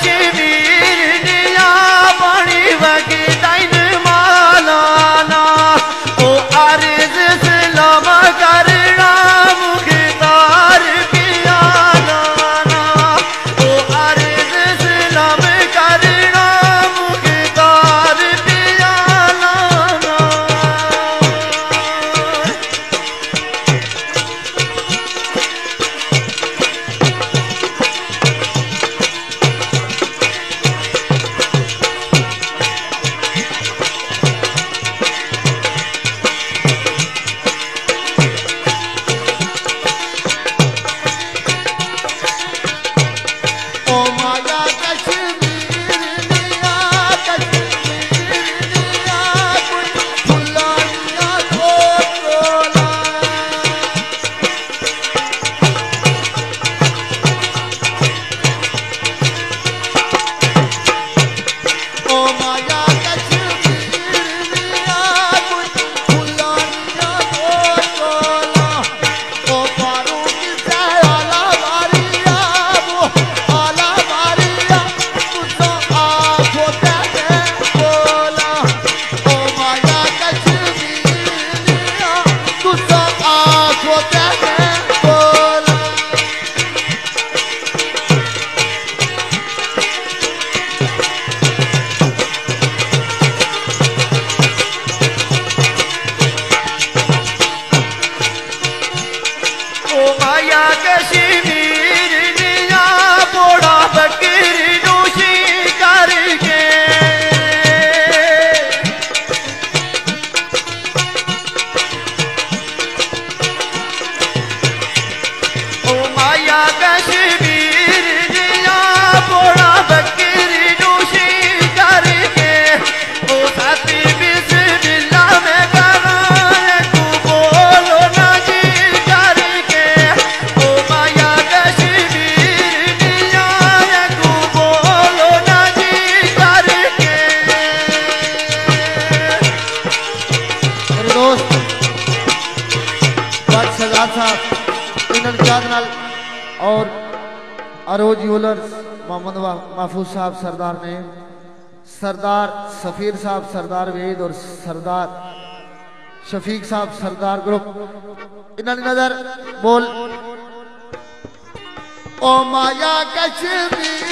कश्मीर निया पानी वगी दाइन मालाना ओ अर्ज सलाम करना मुख्तार पिया लाना ओ अर्ज सलाम करना मुख्तार पिया लाना। माया कश्मीर निया बोड़ा बकरी नूशी करके ओ माया कश्मीर निया बोड़ा बकरी नूशी करके ओ साथी बिस्मिल्लाह में कराए तू बोलो ना जी करके ओ माया कश्मीर निया तू बोलो ना जी करके। मेरे दोस्त बट सजाद साहब चांद नाल और अरोज ज्वेलर्स मोहम्मद महफूज साहब सरदार ने सरदार सफीर साहब सरदार वेद और सरदार शफीक साहब सरदार ग्रुप इन्होंने नजर बोल ओ माया कश्मीर